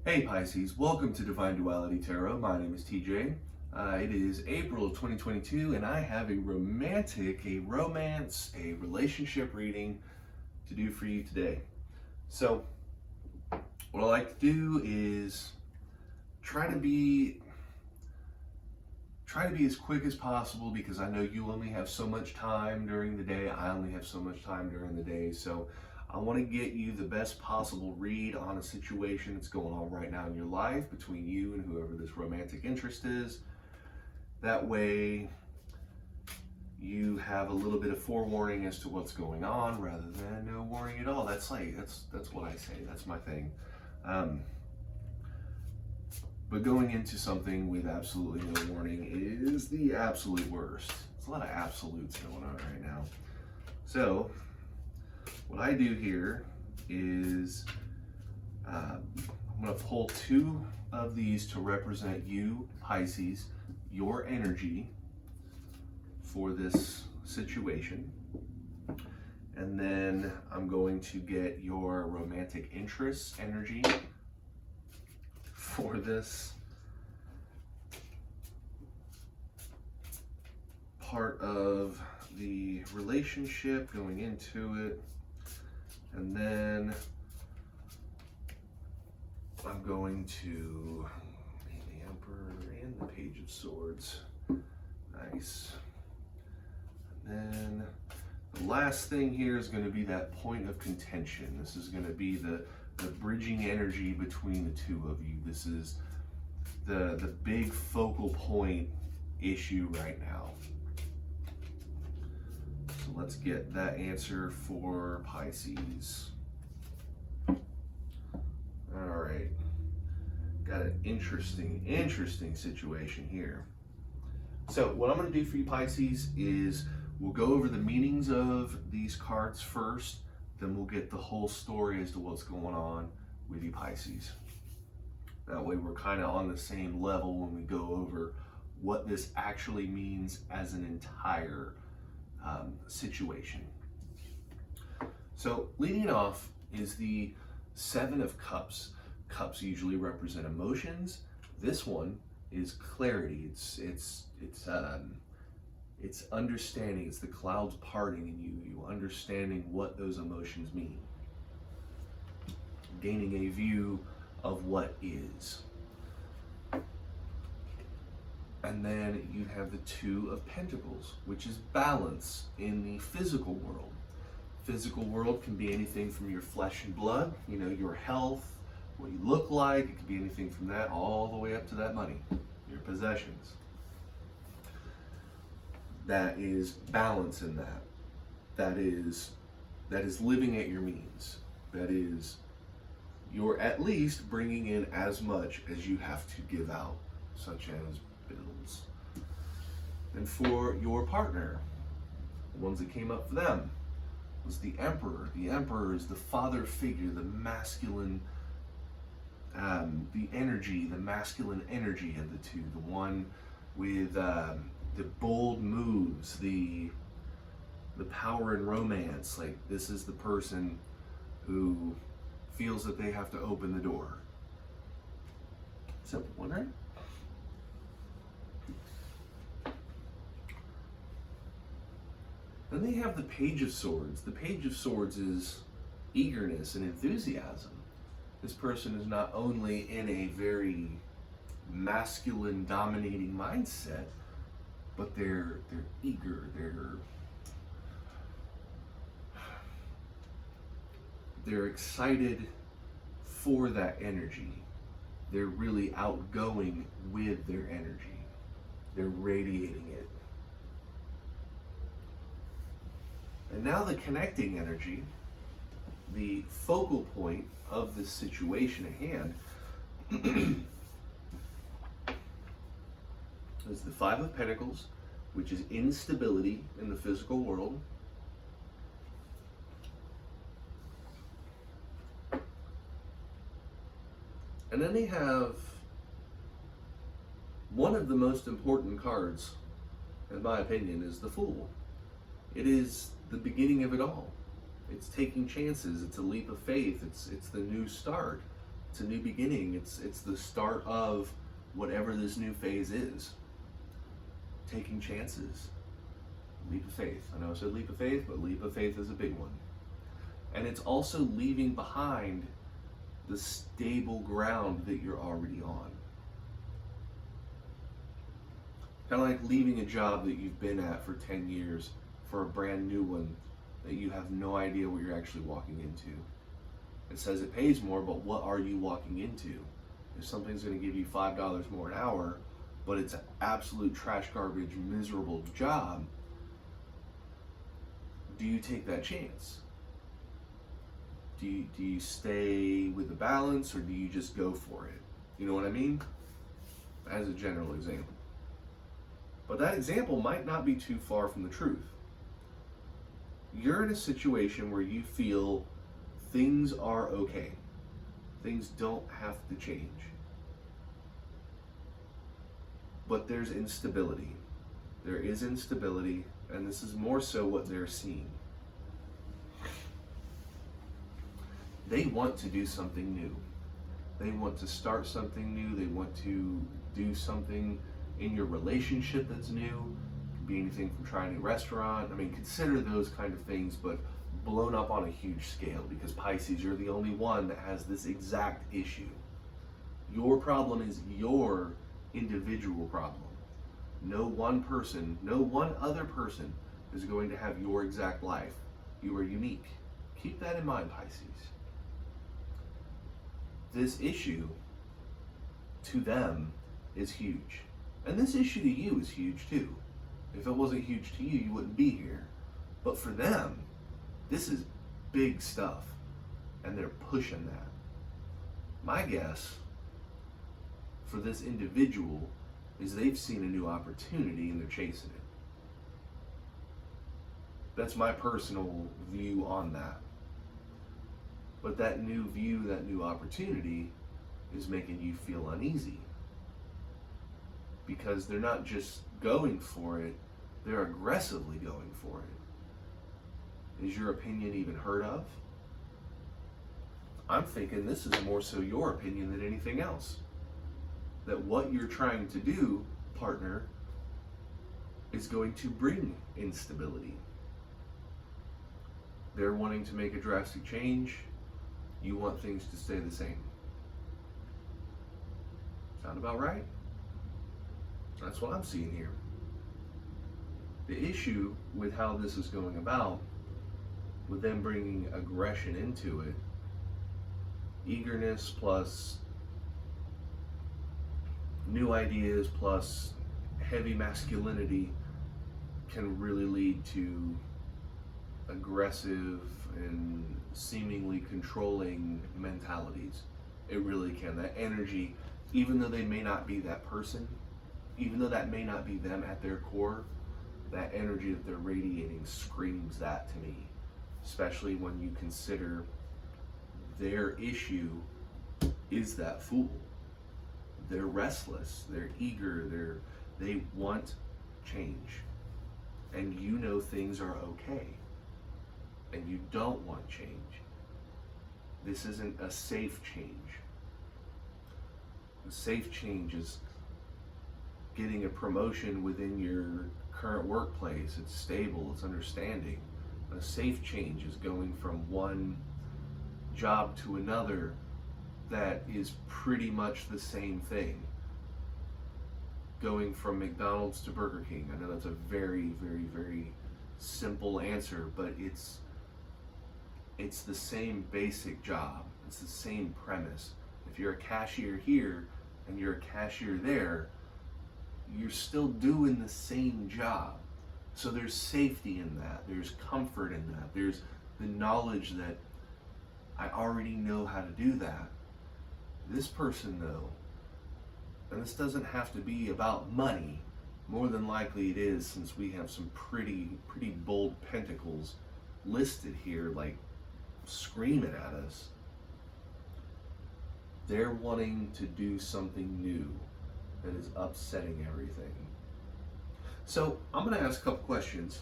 Hey Pisces, welcome to Divine Duality Tarot. My name is TJ. It is April of 2022 and I have a romance, a relationship reading to do for you today. So, what I like to do is try to be as quick as possible because I know you only have so much time during the day. I only have so much time during the day. So I want to get you the best possible read on a situation that's going on right now in your life between you and whoever this romantic interest is. That way you have a little bit of forewarning as to what's going on rather than no warning at all. That's what I say. That's my thing. But going into something with absolutely no warning is the absolute worst. There's a lot of absolutes going on right now. So what I do here is I'm going to pull two of these to represent you, Pisces, your energy for this situation. And then I'm going to get your romantic interest energy for this part of the relationship going into it. And then I'm going to name the Emperor and the Page of Swords. Nice. And then the last thing here is going to be that point of contention. This is going to be the bridging energy between the two of you. This is the big focal point issue right now. So let's get that answer for Pisces. All right. Got an interesting situation here. So what I'm going to do for you, Pisces, is we'll go over the meanings of these cards first, then we'll get the whole story as to what's going on with you, Pisces. That way we're kind of on the same level when we go over what this actually means as an entire situation. So leading off is the Seven of Cups. Cups usually represent emotions. This one is clarity. It's understanding. It's the clouds parting in you understanding what those emotions mean. Gaining a view of what is. And then you have the Two of Pentacles, which is balance in the physical world. Physical world can be anything from your flesh and blood, your health, what you look like. It could be anything from that all the way up to that money, your possessions. That is balance in that. That is living at your means. That is, you're at least bringing in as much as you have to give out, such as bills. And for your partner, the ones that came up for them was the Emperor. The Emperor is the father figure, the masculine, the masculine energy of the two. The one with the bold moves, the power and romance. Like, this is the person who feels that they have to open the door. Simple one, right? Then they have the Page of Swords. The Page of Swords is eagerness and enthusiasm. This person is not only in a very masculine, dominating mindset, but they're eager. They're excited for that energy. They're really outgoing with their energy. They're radiating it. And now the connecting energy, the focal point of this situation at hand, is the Five of Pentacles, which is instability in the physical world. And then they have one of the most important cards, in my opinion, is the Fool. It is the beginning of it all. It's taking chances. It's a leap of faith. It's the new start. It's a new beginning. It's the start of whatever this new phase is. Taking chances. Leap of faith. I know I said leap of faith, but leap of faith is a big one. And it's also leaving behind the stable ground that you're already on. Kind of like leaving a job that you've been at for 10 years for a brand new one that you have no idea what you're actually walking into. It says it pays more, but what are you walking into? If something's going to give you $5 more an hour, but it's an absolute trash garbage, miserable job, do you take that chance? Do you stay with the balance, or do you just go for it? You know what I mean? As a general example. But that example might not be too far from the truth. You're in a situation where you feel things are okay. Things don't have to change. But there's instability. There is instability, and this is more so what they're seeing. They want to do something new. They want to start something new. They want to do something in your relationship that's new. It could be anything from trying a new restaurant. I mean, consider those kind of things, but blown up on a huge scale, because Pisces, you're the only one that has this exact issue. Your problem is your individual problem. No one person, no one other person is going to have your exact life. You are unique. Keep that in mind, Pisces. This issue to them is huge. And this issue to you is huge too. If it wasn't huge to you, you wouldn't be here. But for them, this is big stuff. And they're pushing that. My guess for this individual is they've seen a new opportunity and they're chasing it. That's my personal view on that. But that new view, that new opportunity is making you feel uneasy. Because they're not just going for it, they're aggressively going for it. Is your opinion even heard of? I'm thinking this is more so your opinion than anything else. That what you're trying to do, partner, is going to bring instability. They're wanting to make a drastic change. You want things to stay the same. Sound about right? That's what I'm seeing here. The issue with how this is going about, with them bringing aggression into it, eagerness plus new ideas plus heavy masculinity, can really lead to aggressive and seemingly controlling mentalities. It really can. That energy, even though they may not be that person, even though that may not be them at their core, that energy that they're radiating screams that to me. Especially when you consider their issue is that fool. They're restless, they're eager, they want change. And you know things are okay. And you don't want change. This isn't a safe change. A safe change is getting a promotion within your current workplace. It's stable, it's understanding. A safe change is going from one job to another that is pretty much the same thing. Going from McDonald's to Burger King. I know that's a very, very, very simple answer, but it's the same basic job. It's the same premise. If you're a cashier here and you're a cashier there, you're still doing the same job. So there's safety in that. There's comfort in that. There's the knowledge that I already know how to do that. This person though, and this doesn't have to be about money. More than likely it is, since we have some pretty bold pentacles listed here, like screaming at us. They're wanting to do something new that is upsetting everything. So I'm going to ask a couple questions.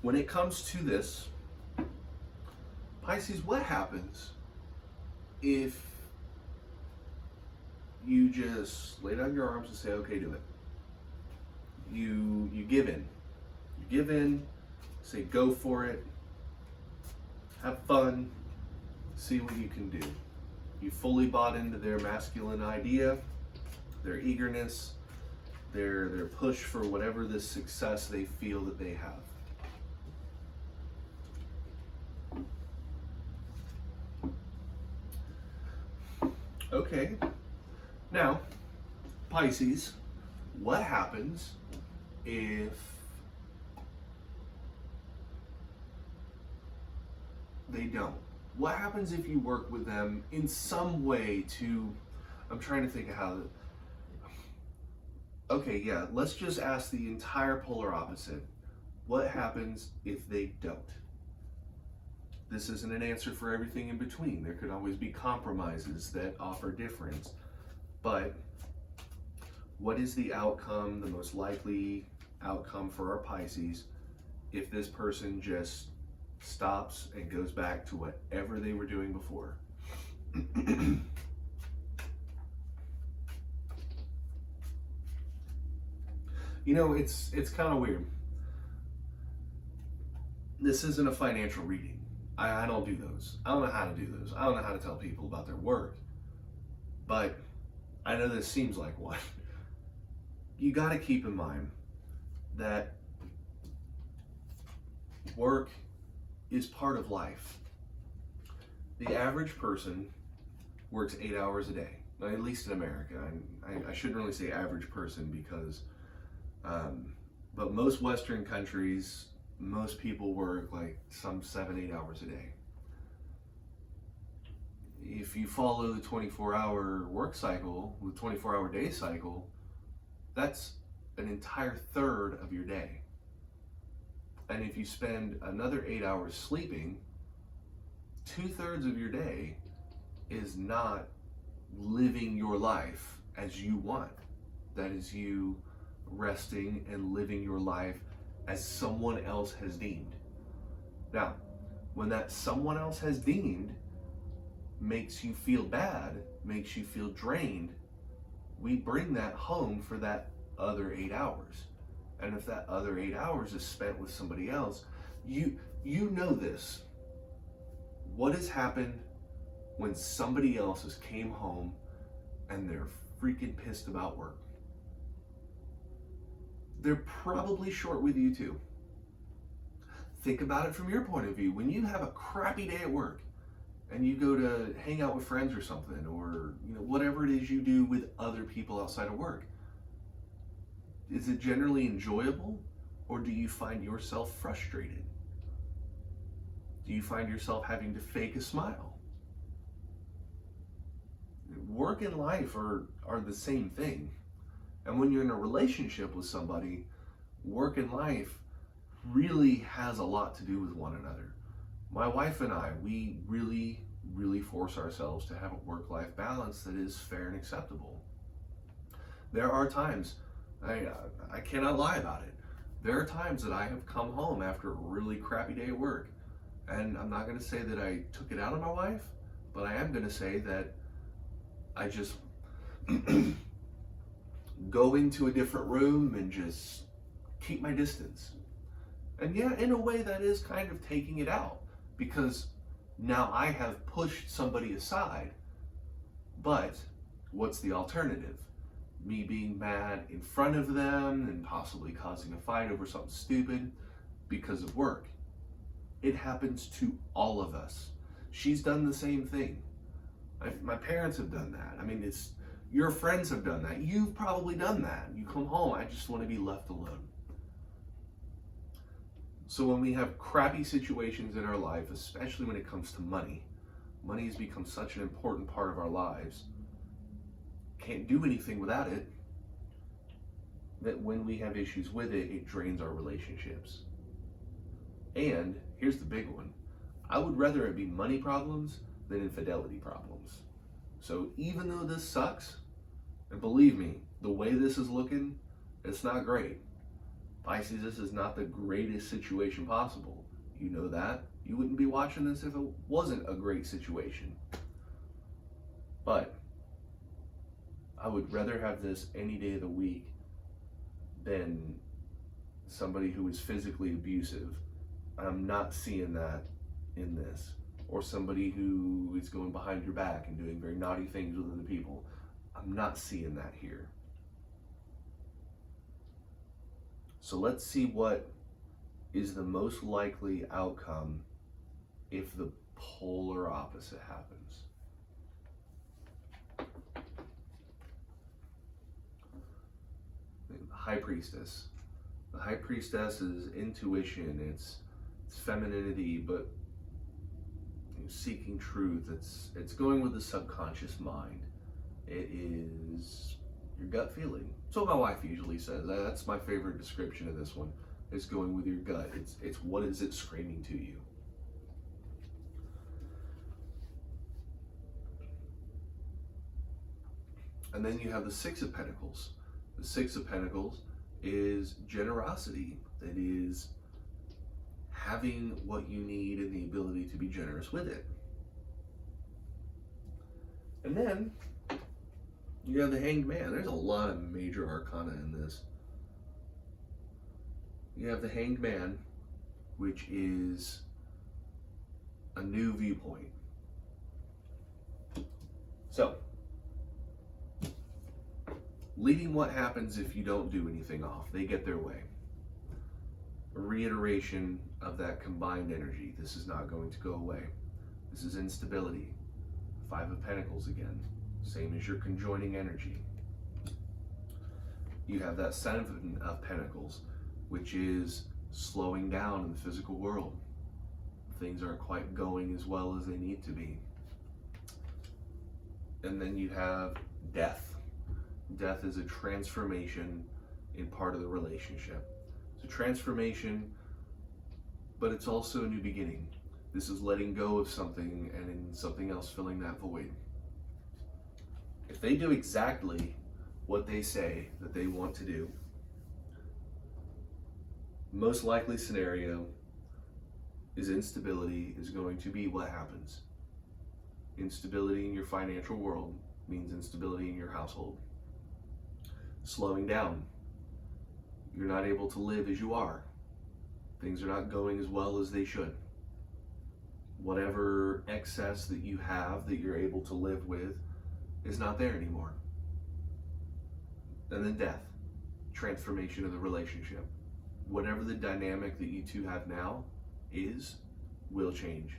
When it comes to this, Pisces, what happens if you just lay down your arms and say, okay, do it. You give in. You give in, say go for it, have fun, see what you can do. You fully bought into their masculine idea, their eagerness, their push for whatever this success they feel that they have. Okay, now, Pisces, what happens if they don't? What happens if you work with them in some way to, I'm trying to think of how, okay, yeah, let's just ask the entire polar opposite. What happens if they don't? This isn't an answer for everything in between. There could always be compromises that offer difference. But what is the outcome, the most likely outcome for our Pisces, if this person just stops and goes back to whatever they were doing before? You know, it's kind of weird. This isn't a financial reading. I don't do those. I don't know how to do those. I don't know how to tell people about their work. But I know this seems like one. You got to keep in mind that work is part of life. The average person works 8 hours a day, at least in America. I shouldn't really say average person because, but most Western countries, most people work like some 7-8 hours a day. If you follow the 24-hour work cycle, the 24-hour day cycle, that's an entire third of your day. And if you spend another 8 hours sleeping, 2/3 of your day is not living your life as you want. That is you resting and living your life as someone else has deemed. Now, when that someone else has deemed makes you feel bad, makes you feel drained, we bring that home for that other 8 hours. And if that other 8 hours is spent with somebody else, you know this. What has happened when somebody else has came home and they're freaking pissed about work? They're probably short with you too. Think about it from your point of view. When you have a crappy day at work and you go to hang out with friends or something, or whatever it is you do with other people outside of work, is it generally enjoyable, or do you find yourself frustrated? Do you find yourself having to fake a smile? Work and life are the same thing. And when you're in a relationship with somebody, work and life really has a lot to do with one another. My wife and I, we really, really force ourselves to have a work-life balance that is fair and acceptable. There are times, I cannot lie about it, there are times that I have come home after a really crappy day at work, and I'm not going to say that I took it out on my wife, but I am going to say that I just go into a different room and just keep my distance. And yeah, in a way that is kind of taking it out, because now I have pushed somebody aside. But what's the alternative? Me being mad in front of them and possibly causing a fight over something stupid because of work. It happens to all of us. She's done the same thing. My parents have done that. I mean, your friends have done that. You've probably done that. You come home, I just want to be left alone. So when we have crappy situations in our life, especially when it comes to money, money has become such an important part of our lives. Can't do anything without it. That when we have issues with it, it drains our relationships. And here's the big one. I would rather it be money problems than infidelity problems. So even though this sucks, and believe me, the way this is looking, it's not great. Pisces, this is not the greatest situation possible. You know that. You wouldn't be watching this if it wasn't a great situation. But I would rather have this any day of the week than somebody who is physically abusive. I'm not seeing that in this. Or somebody who is going behind your back and doing very naughty things with other people. I'm not seeing that here. So let's see what is the most likely outcome if the polar opposite happens. The High Priestess. The High Priestess is intuition, it's femininity, but seeking truth. It's going with the subconscious mind. It is your gut feeling. So my wife usually says that's my favorite description of this one. It's going with your gut. It's what is it screaming to you. And then you have the Six of Pentacles. The Six of Pentacles is generosity. That is having what you need and the ability to be generous with it. And then you have the Hanged Man. There's a lot of major arcana in this. You have the Hanged Man, which is a new viewpoint. So, leading what happens if you don't do anything off. They get their way. A reiteration of that combined energy. This is not going to go away. This is instability. Five of Pentacles again. Same as your conjoining energy. You have that Seven of Pentacles, which is slowing down in the physical world. Things aren't quite going as well as they need to be. And then you have Death. Death is a transformation in part of the relationship. It's a transformation, but it's also a new beginning. This is letting go of something and in something else filling that void. If they do exactly what they say that they want to do, most likely scenario is instability is going to be what happens. Instability in your financial world means instability in your household. Slowing down. You're not able to live as you are. Things are not going as well as they should. Whatever excess that you have that you're able to live with is not there anymore. And then death. Transformation of the relationship. Whatever the dynamic that you two have now will change.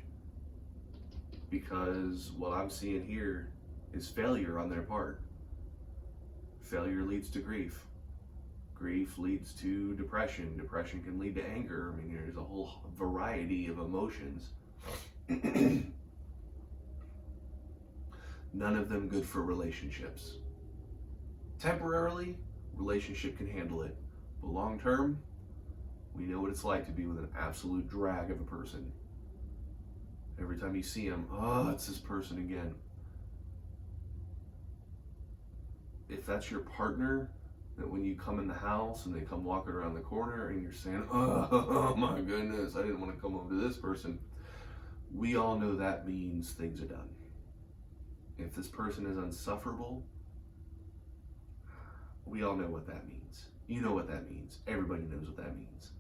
Because what I'm seeing here is failure on their part. Failure leads to grief. Grief leads to depression. Depression can lead to anger. I mean, there's a whole variety of emotions. None of them good for relationships. Temporarily, relationship can handle it. But long term, we know what it's like to be with an absolute drag of a person. Every time you see them, oh, it's this person again. If that's your partner, that when you come in the house and they come walking around the corner and you're saying, oh my goodness, I didn't want to come over to this person. We all know that means things are done. If this person is insufferable, we all know what that means. You know what that means. Everybody knows what that means.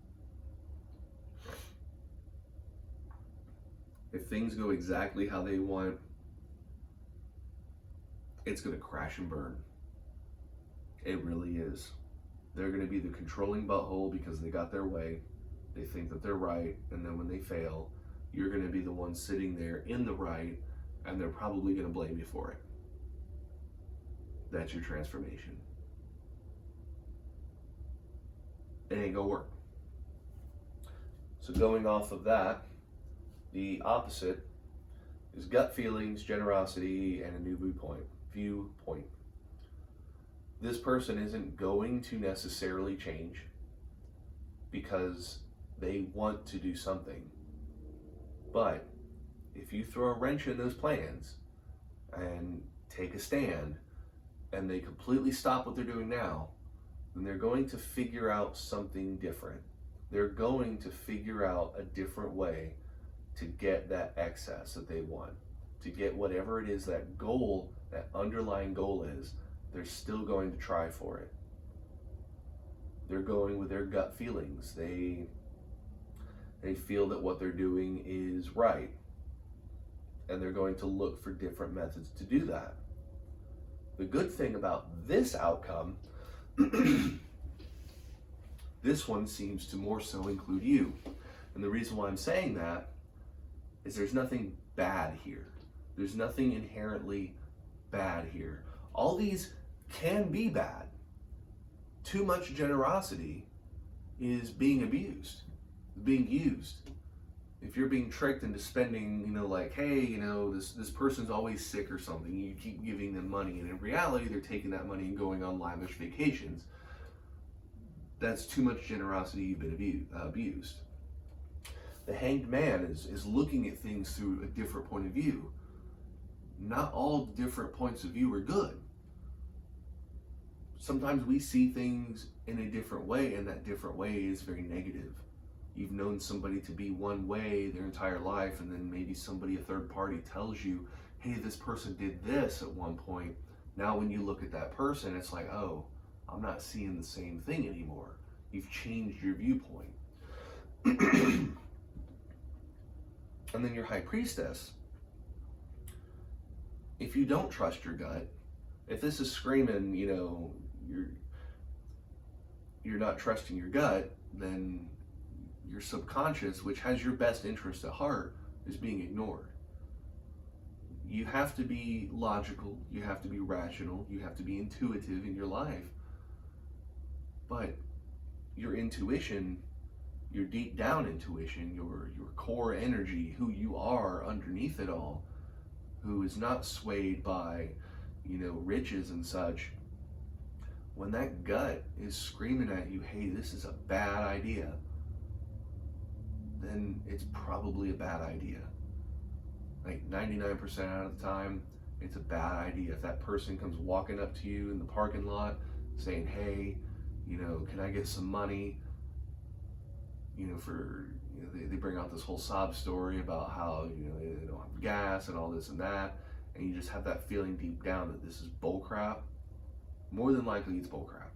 If things go exactly how they want, it's going to crash and burn. It really is. They're going to be the controlling butthole because they got their way. They think that they're right, and then when they fail, you're going to be the one sitting there in the right, and they're probably going to blame you for it. That's your transformation. It ain't going to work. So going off of that, the opposite is gut feelings, generosity, and a new viewpoint. This person isn't going to necessarily change because they want to do something. But if you throw a wrench in those plans and take a stand and they completely stop what they're doing now, then they're going to figure out something different. They're going to figure out a different way to get that excess that they want, to get whatever it is, that goal that underlying goal is, they're still going to try for it. They're going with their gut feelings. They feel that what they're doing is right, and they're going to look for different methods to do that. The good thing about this outcome, this one seems to more so include you. And the reason why I'm saying that is there's nothing bad here. There's nothing inherently bad here. All these can be bad. Too much generosity is being abused, being used. If you're being tricked into spending, like, hey, this person's always sick or something, you keep giving them money, and in reality, they're taking that money and going on lavish vacations. That's too much generosity. You've been abused. The Hanged Man is looking at things through a different point of view. Not all different points of view are good. Sometimes we see things in a different way, and that different way is very negative. You've known somebody to be one way their entire life, and then maybe somebody, a third party, tells you, hey, this person did this at one point. Now when you look at that person, it's like, oh, I'm not seeing the same thing anymore. You've changed your viewpoint. And then your High Priestess, if you don't trust your gut, if this is screaming, you're not trusting your gut, then your subconscious, which has your best interest at heart, is being ignored. You have to be logical, you have to be rational, you have to be intuitive in your life. But your intuition, your deep down intuition, your core energy, who you are underneath it all, who is not swayed by, riches and such, when that gut is screaming at you, hey, this is a bad idea, then it's probably a bad idea. Like 99% out of the time, it's a bad idea. If that person comes walking up to you in the parking lot saying, hey, can I get some money? They bring out this whole sob story about how, they don't have gas and all this and that, and you just have that feeling deep down that this is bull crap. More than likely, it's bull crap.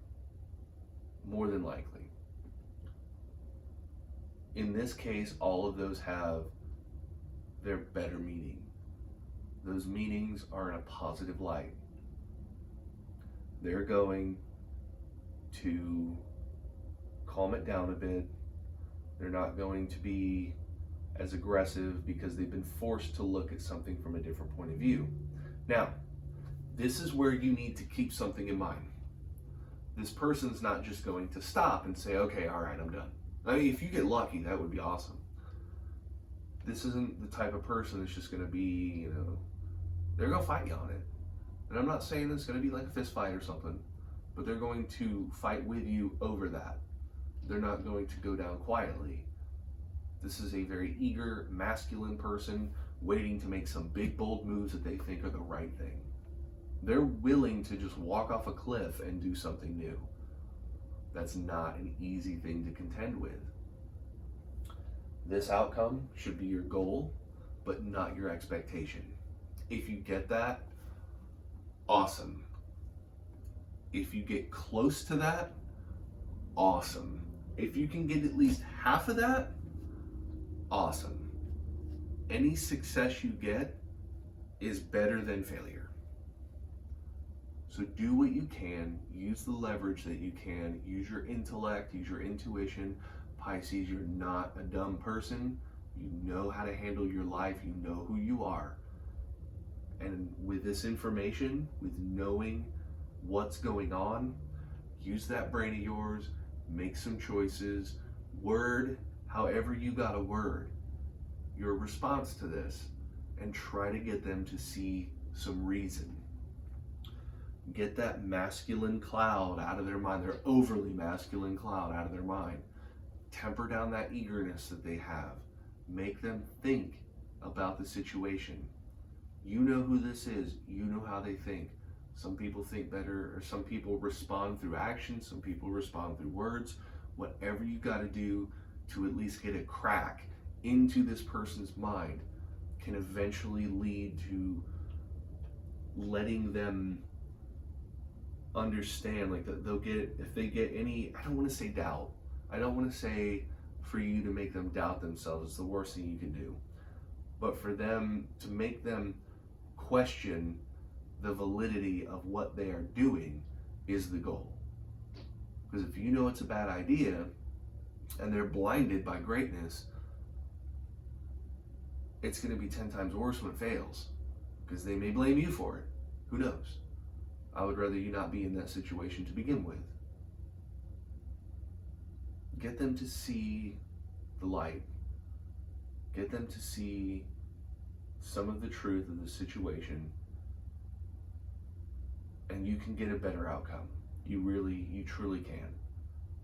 More than likely. In this case, all of those have their better meaning. Those meanings are in a positive light. They're going to calm it down a bit. They're not going to be as aggressive because they've been forced to look at something from a different point of view. Now, this is where you need to keep something in mind. This person's not just going to stop and say, okay, all right, I'm done. I mean, if you get lucky, that would be awesome. This isn't the type of person that's just going to be, they're going to fight you on it. And I'm not saying it's going to be like a fist fight or something, but they're going to fight with you over that. They're not going to go down quietly. This is a very eager, masculine person waiting to make some big, bold moves that they think are the right thing. They're willing to just walk off a cliff and do something new. That's not an easy thing to contend with. This outcome should be your goal, but not your expectation. If you get that, awesome. If you get close to that, awesome. If you can get at least half of that, awesome. Any success you get is better than failure. So do what you can, use the leverage that you can, use your intellect, use your intuition. Pisces, you're not a dumb person. You know how to handle your life, you know who you are. And with this information, with knowing what's going on, use that brain of yours, make some choices, word however you got to word your response to this, and try to get them to see some reason. Get that masculine cloud out of their mind, their overly masculine cloud out of their mind. Temper down that eagerness that they have. Make them think about the situation. You know who this is. You know how they think. Some people think better, or some people respond through action. Some people respond through words. Whatever you got to do to at least get a crack into this person's mind can eventually lead to letting them understand, like, that they'll get, if they get any, I don't want to say doubt, I don't want to say for you to make them doubt themselves, it's the worst thing you can do, but for them to make them question the validity of what they are doing is the goal. Because if you know it's a bad idea and they're blinded by greatness, it's going to be 10 times worse when it fails, because they may blame you for it. Who knows? I would rather you not be in that situation to begin with. Get them to see the light. Get them to see some of the truth of the situation, and you can get a better outcome. You truly can.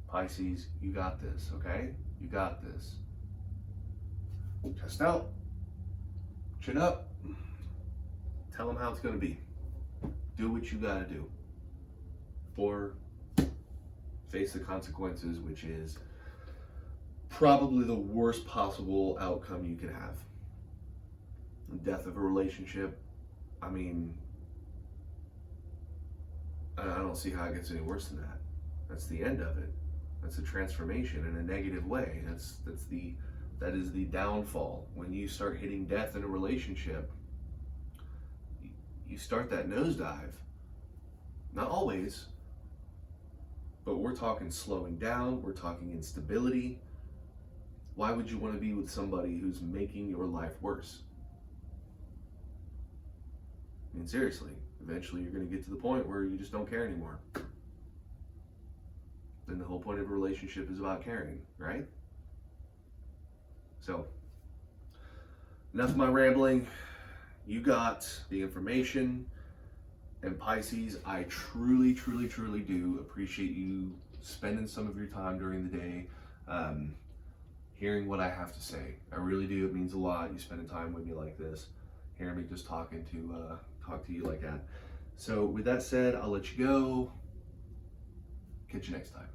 Pisces, you got this, okay? You got this. Test out. Chin up. Tell them how it's going to be. Do what you got to do. Or face the consequences, which is probably the worst possible outcome you could have. The death of a relationship, I mean, I don't see how it gets any worse than that. That's the end of it. That's a transformation in a negative way. That is the downfall. When you start hitting death in a relationship, you start that nosedive. Not always, but we're talking slowing down, we're talking instability. Why would you want to be with somebody who's making your life worse? I mean, seriously, eventually you're going to get to the point where you just don't care anymore. Then the whole point of a relationship is about caring, right? So, enough of my rambling. You got the information. And Pisces, I truly, truly, truly do appreciate you spending some of your time during the day hearing what I have to say. I really do. It means a lot. You spending time with me like this, hearing me just talk to you like that. So with that said, I'll let you go. Catch you next time.